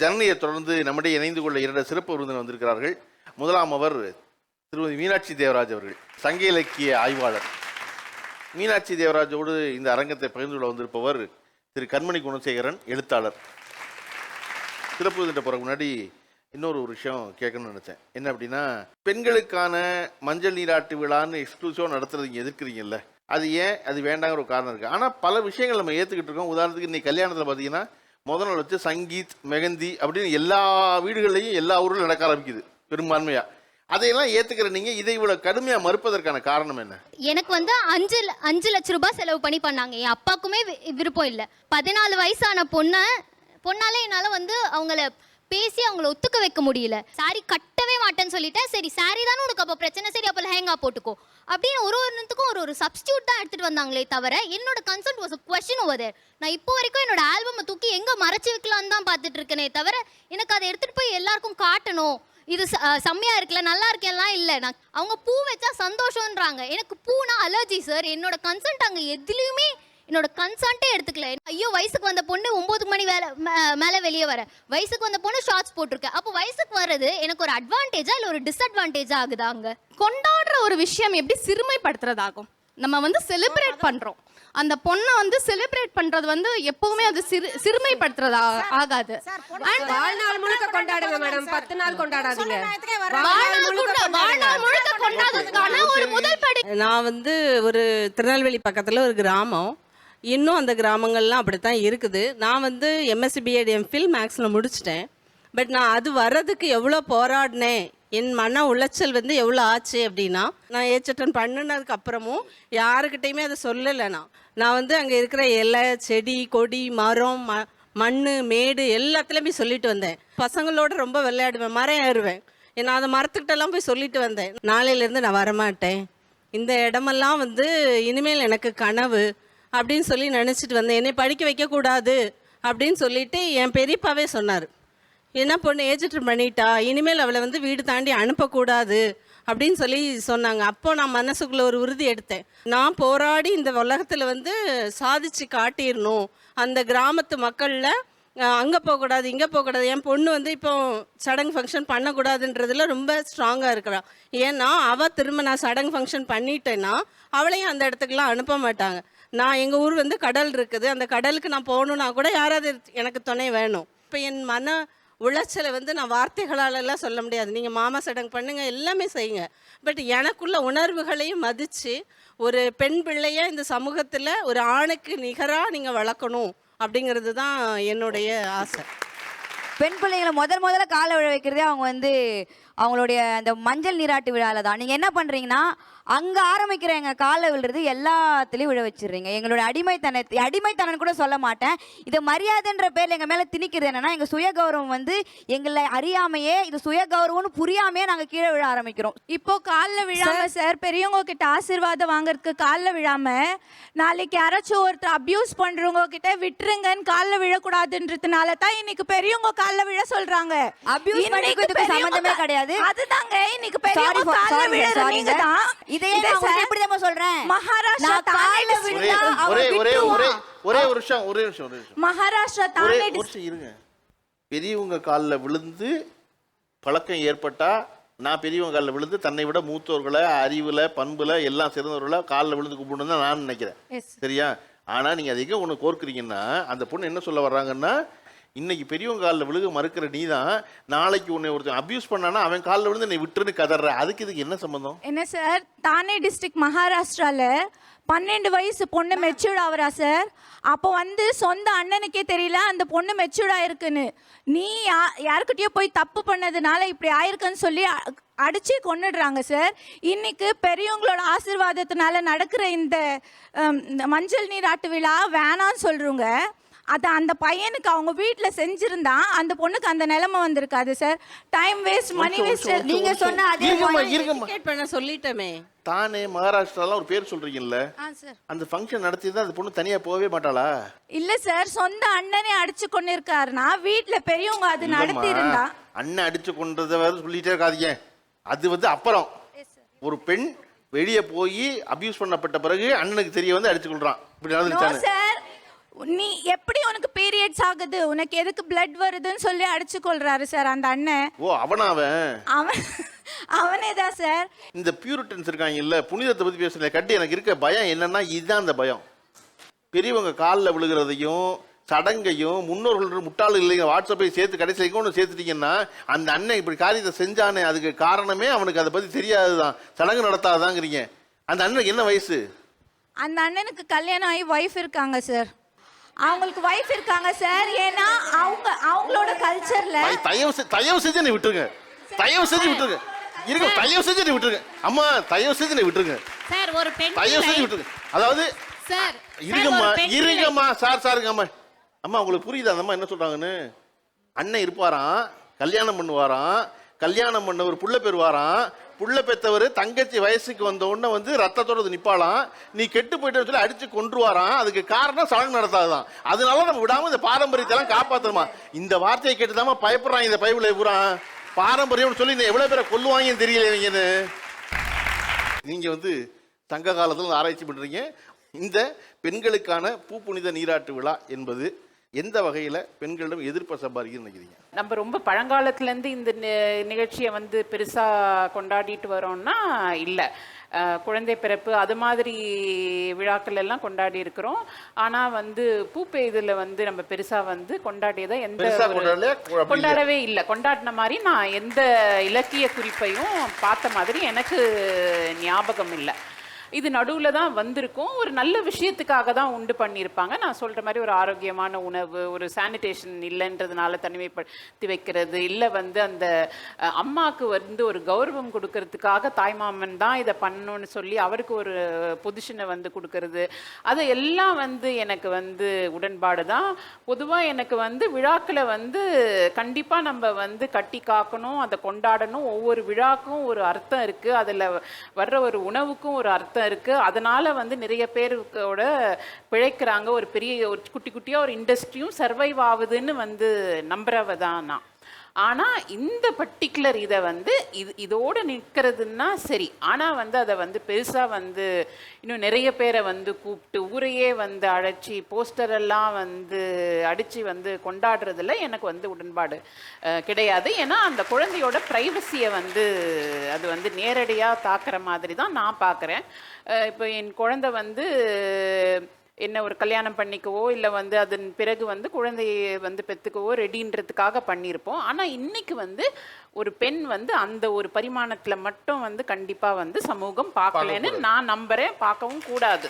ஜனனியை தொடர்ந்து நம்முடைய இணைந்து கொள்ள 2 சிறப்பு விருந்தினர் வந்திருக்கிறார்கள். முதலாம் அவர் திருமதி மீனாட்சி தேவராஜ் அவர்கள், சங்க இலக்கிய ஆய்வாளர். மீனாட்சி தேவராஜோடு இந்த அரங்கத்தை பகிர்ந்து கொள்ள வந்திருப்பவர் திரு கண்மணி குணசேகரன், எழுத்தாளர். சிறப்பு விருந்திட்ட போறதுக்கு முன்னாடி இன்னொரு விஷயம் கேட்கணும்னு நினைச்சேன். என்ன அப்படின்னா, பெண்களுக்கான மஞ்சள் நீராட்டு விழான்னு எக்ஸ்க்ளூசிவாக நடத்துறது இங்கே எதிர்க்கிறீங்கல்ல, அது ஏன்? அது வேண்டாங்கிற ஒரு காரணம் இருக்குது. ஆனால் பல விஷயங்கள் நம்ம ஏற்றுக்கிட்டு இருக்கோம். உதாரணத்துக்கு இன்னைக்கு கல்யாணத்தில் பார்த்தீங்கன்னா முதல் நாள் வச்சு சங்கீத், மெகந்தி அப்படின்னு எல்லா வீடுகள்லையும் எல்லா ஊரிலும் நடக்க ஆரம்பிக்குது பெரும்பான்மையாக. அதையெல்லாம் ஏற்றுக்கிற நீங்கள் இதை இவ்வளோ கடுமையாக மறுப்பதற்கான காரணம் என்ன? எனக்கு வந்து 5 லட்ச ரூபாய் செலவு பண்ணாங்க. என் அப்பாவுக்குமே விருப்பம் இல்லை. 14 வயசான பொண்ணால என்னால் வந்து அவங்கள பேசி அவங்கள ஒத்துக்க வைக்க முடியல. சாரி கட்டவே மாட்டேன்னு சொல்லிட்டேன். சரி சாரி தானே உனக்கு அப்போ பிரச்சனை, சரி அப்போ லெஹங்கா போட்டுக்கோ அப்படின்னு ஒருத்துக்கும் ஒரு சப்ஸ்டியூட் தான் எடுத்துட்டு வந்தாங்களே தவிர என்னோட consent was question over there. நான் இப்போ வரைக்கும் என்னோட ஆல்பமை தூக்கி எங்கே மறைச்சி வைக்கலான்னு தான் பார்த்துட்டு இருக்கேனே தவிர எனக்கு அதை எடுத்துகிட்டு போய் எல்லாருக்கும் காட்டணும், இது செம்மையா இருக்குல்ல, நல்லா இருக்கேன்லாம் இல்லை. நான் அவங்க பூ வச்சா சந்தோஷம்ன்றாங்க. எனக்கு பூனா அலர்ஜி சார். என்னோட கன்சென்ட் அங்கே எதுலையுமே என்னோட கன்சென்ட்டே எடுத்துக்கல. ஐயோ வயசுக்கு வந்த பொண்ணு 9 மணி மேலே வெளியே வர, வயசுக்கு வந்த பொண்ணு ஷார்ட்ஸ் போட்டிருக்கேன். அப்போ வயசுக்கு வர்றது எனக்கு ஒரு அட்வான்டேஜா இல்லை ஒரு டிஸ்அட்வான்டேஜா ஆகுதா? அங்கே கொண்டாடுற ஒரு விஷயம் எப்படி சிறுமைப்படுத்துறதாகும்? நம்ம வந்து செலிப்ரேட் பண்றோம், அந்த பொண்ணை வந்து செலிப்ரேட் பண்றது வந்து எப்பவுமே அது சிறுமைப்படுத்துறது ஆகாது. வாழ்நாள் முழுக்க கொண்டாடுங்க மேடம், 10 நாள் கொண்டாடாதீங்க. வாழ்நாள் முழுக்க கொண்டாடுறதுக்கான ஒரு முதல் படி. நான் வந்து ஒரு திருநெல்வேலி பக்கத்தில் ஒரு கிராமம், இன்னும் அந்த கிராமங்கள்லாம் அப்படித்தான் இருக்குது. நான் வந்து எம்எஸ்சி பிஎட் எம்ஃபில் மேக்ஸில் முடிச்சிட்டேன். பட் நான் அது வர்றதுக்கு எவ்வளோ போராடினேன், என் மன உளைச்சல் வந்து எவ்வளோ ஆச்சு அப்படின்னா, நான் ஏச்சட்டன் பண்ணினதுக்கு அப்புறமும் யாருக்கிட்டையுமே அதை சொல்லலை. நான் வந்து அங்கே இருக்கிற இலை, செடி, கொடி, மரம், மண், மேடு எல்லாத்துலேயுமே சொல்லிட்டு வந்தேன். பசங்களோட ரொம்ப விளையாடுவேன், மரம் ஏறுவேன். நான் அந்த மரத்துக்கிட்டெல்லாம் போய் சொல்லிட்டு வந்தேன், நாளையிலேருந்து நான் வரமாட்டேன், இந்த இடமெல்லாம் வந்து இனிமேல் எனக்கு கனவு அப்படின்னு சொல்லி நினச்சிட்டு வந்தேன். என்னை படிக்க வைக்கக்கூடாது அப்படின்னு சொல்லிட்டு என் பெரியப்பாவே சொன்னார், என்ன பொண்ணு ஏஜெட்டன் பண்ணிட்டா, இனிமேல் அவளை வந்து வீடு தாண்டி அனுப்பக்கூடாது அப்படின்னு சொல்லி சொன்னாங்க. அப்போ நான் மனசுக்குள்ளே ஒரு உறுதி எடுத்தேன், நான் போராடி இந்த உலகத்தில் வந்து சாதிச்சு காட்டிடணும், அந்த கிராமத்து மக்களில் அங்கே போகக்கூடாது இங்கே போகக்கூடாது. என் பொண்ணு வந்து இப்போ சடங்கு ஃபங்க்ஷன் பண்ணக்கூடாதுன்றதுல ரொம்ப ஸ்ட்ராங்காக இருக்கிறாள். ஏன்னா அவள் திரும்ப நான் சடங்கு ஃபங்க்ஷன் பண்ணிட்டேன்னா அவளையும் அந்த இடத்துக்குலாம் அனுப்ப மாட்டாங்க. நான் எங்கள் ஊர் வந்து கடல் இருக்குது, அந்த கடலுக்கு நான் போகணுன்னா கூட யாராவது எனக்கு துணை வேணும். இப்போ என் மன உளைச்சலை வந்து நான் வார்த்தைகளாலெல்லாம் சொல்ல முடியாது. நீங்கள் மாமா சடங்கு பண்ணுங்கள், எல்லாமே செய்யுங்க, பட் எனக்குள்ள உணர்வுகளையும் மதித்து ஒரு பெண் பிள்ளைய இந்த சமூகத்தில் ஒரு ஆணுக்கு நிகராக நீங்கள் வளர்க்கணும் அப்படிங்கிறது தான் என்னுடைய ஆசை. பெண் பிள்ளைங்களை முதல்ல காலை விழ வைக்கிறதே அவங்க வந்து அவங்களுடைய அந்த மஞ்சள் நீராட்டு விழாவில் தான். நீங்கள் என்ன பண்ணுறீங்கன்னா, அங்கே ஆரம்பிக்கிற எங்கள் காலை விழுறது எல்லாத்துலேயும் விழ வச்சிடுறீங்க. எங்களுடைய அடிமைத்தனம் கூட சொல்ல மாட்டேன், இது மரியாதைன்ற பேரில் எங்கள் மேலே திணிக்கிறது என்னென்னா, எங்கள் சுயகௌரவம் வந்து எங்களை அறியாமையே, இது சுயகௌரவம்னு புரியாமையே நாங்கள் கீழே விழ ஆரம்பிக்கிறோம். இப்போ காலில் விழாம சார், பெரியவங்க கிட்ட ஆசீர்வாதம் வாங்குறதுக்கு காலில் விழாம, நாளைக்கு யாராச்சும் ஒருத்தர் அபியூஸ் பண்ணுறவங்க கிட்ட விட்டுருங்கன்னு காலில் விழக்கூடாதுன்றதுனால தான் இன்னைக்கு பெரியவங்க காலில் விழ சொல்றாங்க. அபியூஸ் பண்ணிக்கிறதுக்கு சம்மந்தமே கிடையாது. அதுதாங்க இன்னைக்கு பெரியவங்க காலில் விழற நீங்க தான். இதே நான் எப்படி தான் சொல்றேன், மகாராஷ்டிரா தானே ஒரே ஒரு நிமிஷம் மகாராஷ்டிரா தானே இருங்க. பெரியவங்க காலில் விழுந்து பழக்கம் ஏற்பட்டா, நான் பெரியவங்க காலில் விழுந்து தன்னை விட மூத்தவர்களை அறிவுல பண்புல எல்லாம் சிறந்தவர்களை காலில் விழுந்து கூப்பிடணும் தான் நான் நினைக்கிறேன். சரியா? ஆனா நீங்க அதிகம் ஒன்று கோர்க்குறீங்கன்னா, அந்த பொண்ணு என்ன சொல்ல வர்றாங்கன்னா, இன்னைக்கு பெரியவங்க காலில் விழுக மறுக்கிற நீ தான் நாளைக்கு உன்னை ஒருத்தன் அபியூஸ் பண்ணானா அவன் காலில் விழுந்து நீ விட்டுன்னு கதற. அதுக்கு இதுக்கு என்ன சம்பந்தம்? என்ன சார், தானே டிஸ்ட்ரிக்ட் மகாராஷ்டிரால 12 வயசு பொண்ணு மெச்சூர்ட் ஆகுறா சார். அப்போ வந்து சொந்த அண்ணனுக்கே தெரியல அந்த பொண்ணு மெச்சூர்ட் ஆயிருக்குன்னு. நீ யாருக்கிட்டயோ போய் தப்பு பண்ணதுனால இப்படி ஆயிருக்குன்னு சொல்லி அடிச்சு கொன்னுடுறாங்க சார். இன்னைக்கு பெரியவங்களோட ஆசீர்வாதத்தினால நடக்கிற இந்த மஞ்சள் நீராட்டு விழா வேணான்னு சொல்றவங்க, அதை அந்த பையனுக்கு அவங்க வீட்டில் செஞ்சிருந்தா அந்த பொண்ணுக்கு அந்த நிலைமை வந்திருக்காது sir. Time waste, money waste. நீங்க சொன்ன அதே பண்ண சொல்லிட்டோமே தானே மகாராஷ்டிரால ஒரு பேர் சொல்றீங்கல்ல, அந்த ஃபங்க்ஷன் நடத்தி தான் அந்த பொண்ணு தனியா போகவே மாட்டாளா? இல்ல சார், சொந்த அண்ணனே அடிச்சு கொண்டு இருக்காருன்னா வீட்டுல பெரியவங்க அது நடத்தி இருந்தா. அண்ணன் அடிச்சு கொண்டதை சொல்லிட்டே இருக்காதீங்க. அது வந்து அப்புறம் ஒரு பெண் வெளியே போய் அபியூஸ் பண்ணப்பட்ட பிறகு அண்ணனுக்கு தெரிய வந்து அடிச்சு கொள்றான். இப்படி நடந்துச்சானே சார். நீ எப்படி உனக்கு பீரியட்ஸ் ஆகுது, உனக்கு எதுக்கு பிளட் வருதுன்னு சொல்லி அடிச்சு கொள்றாரு சார் அந்த அண்ணன். ஓ அவன் அவனே தான் சார். இந்த பியூரிட்டன்ஸ் இருக்காங்க இல்ல, புனிதத்தை பத்தி பேசல கட்டி. எனக்கு இருக்க பயம் என்னன்னா இதுதான் அந்த பயம். பெரியவங்க காலில் விழுகிறதையும் சடங்கையும் முன்னோர்கள் முட்டாள் இல்லைங்க வாட்ஸ்அப்பை சேர்த்து கடைசிக்கு ஒன்று சேர்த்துட்டீங்கன்னா அந்த அண்ணன் இப்படி காரியத்தை செஞ்சானே அதுக்கு காரணமே அவனுக்கு அதை பத்தி தெரியாதுதான், சடங்கு நடத்தாதாங்கிறீங்க. அந்த அண்ணனுக்கு என்ன வயசு? அந்த அண்ணனுக்கு கல்யாணம் ஆகி ஒய்ஃப் இருக்காங்க சார். அவங்களுக்கு ஒய்ஃப் இருக்காங்க சார். ஏன்னா அவங்களோட கல்ச்சர்ல தயவு செஞ்சு நீ விட்டுருங்க, தயவு செஞ்சு விட்டுருங்க, இருங்க, தயவு செஞ்சு நீ விட்டுருங்க அம்மா, தயவு செஞ்சு நீ விட்டுருங்க சார். ஒரு பெண் தயவு செஞ்சு விட்டுருங்க. அதாவது சார் இருங்கம்மா சாருங்க அம்மா உங்களுக்கு புரியுதா அந்த அம்மா என்ன சொல்றாங்கன்னு? அண்ணன் இருப்பாராம், கல்யாணம் பண்ணுவாராம், கல்யாணம் பண்ண ஒரு புள்ள பெறுவாராம், புள்ள பெற்றவர் தங்கச்சி வயசுக்கு வந்த உடனே வந்து ரத்தத்தோட நிப்பாலாம், நீ கெட்டு போயிட்டு சொல்லி அடிச்சு கொன்றுவாராம். அதுக்கு காரணம் சடங்கு நடத்தாதுதான். அதனால நம்ம விடாம இந்த பாரம்பரியத்தை எல்லாம் காப்பாத்தணுமா. இந்த வார்த்தையை கேட்டுதாமா பயப்படுறாங்க இந்த பைபிளை பூரா. பாரம்பரியம் சொல்லி இந்த எவ்வளவு பேரை கொல்லுவாங்கன்னு தெரியல. நீங்க வந்து சங்க காலத்துல ஆராய்ச்சி பண்றீங்க. இந்த பெண்களுக்கான பூப்புனித நீராட்டு விழா என்பது எந்த வகையில பெண்களிடம் எதிர்ப்பை சம்பாதிக்குன்னு நினைக்கிறீங்க? நம்ம ரொம்ப பழங்காலத்துலேருந்து இந்த நிகழ்ச்சியை வந்து பெருசாக கொண்டாடிட்டு வரோம்னா இல்லை. குழந்தை பிறப்பு அது மாதிரி விழாக்கள் எல்லாம் கொண்டாடி இருக்கிறோம். ஆனால் வந்து பூப்பெய்தில் வந்து நம்ம பெருசாக வந்து கொண்டாடியதை கொண்டாடவே இல்லை. கொண்டாடின மாதிரி நான் எந்த இலக்கிய குறிப்பையும் பார்த்த மாதிரி எனக்கு ஞாபகம் இல்லை. இது நடுவில் தான் வந்திருக்கும். ஒரு நல்ல விஷயத்துக்காக தான் உண்டு பண்ணியிருப்பாங்க. நான் சொல்கிற மாதிரி ஒரு ஆரோக்கியமான உணவு, ஒரு சானிடேஷன் இல்லைன்றதுனால தனிமைப்படுத்தி வைக்கிறது, இல்லை வந்து அந்த அம்மாவுக்கு வந்து ஒரு கௌரவம் கொடுக்கறதுக்காக தாய்மாமன் தான் இதை பண்ணணும்னு சொல்லி அவருக்கு ஒரு பொசிஷனை வந்து கொடுக்கறது, அது எல்லாம் வந்து எனக்கு வந்து உடன்பாடு தான். பொதுவாக எனக்கு வந்து விழாக்களை வந்து கண்டிப்பாக நம்ம வந்து கட்டி காக்கணும், அதை கொண்டாடணும். ஒவ்வொரு விழாக்கும் ஒரு அர்த்தம் இருக்குது, அதில் வர்ற ஒரு உணவுக்கும் ஒரு அர்த்தம் இருக்கு. அதனால வந்து நிறைய பேரோட பிழைக்கிறாங்க. ஒரு பெரிய ஒரு குட்டியா ஒரு இண்டஸ்ட்ரியும் சர்வைவ் ஆகுதுன்னு வந்து நம்புறவ தான் நான். ஆனா இந்த பர்டிகுலர் இதை வந்து இதோட நிற்கிறதுன்னா சரி. ஆனா வந்து அதை வந்து பெருசா வந்து இன்னும் நிறைய பேரை வந்து கூப்பிட்டு ஊரையே வந்து அழைச்சி போஸ்டர் எல்லாம் வந்து அடிச்சு வந்து கொண்டாடுறதுல எனக்கு வந்து உடன்பாடு கிடையாது. ஏன்னா அந்த குழந்தையோட பிரைவசியை வந்து அது வந்து நேரடியாக தாக்குற மாதிரி தான் நான் பார்க்குறேன். இப்போ என் குழந்தை வந்து என்ன ஒரு கல்யாணம் பண்ணிக்கவோ இல்லை வந்து அதன் பிறகு வந்து குழந்தையை வந்து பெற்றுக்கவோ ரெடின்றதுக்காக பண்ணியிருப்போம். ஆனால் இன்னைக்கு வந்து ஒரு பெண் வந்து அந்த ஒரு பரிமாணத்தில் மட்டும் வந்து கண்டிப்பாக வந்து சமூகம் பார்க்கலன்னு நான் நம்புகிறேன். பார்க்கவும் கூடாது.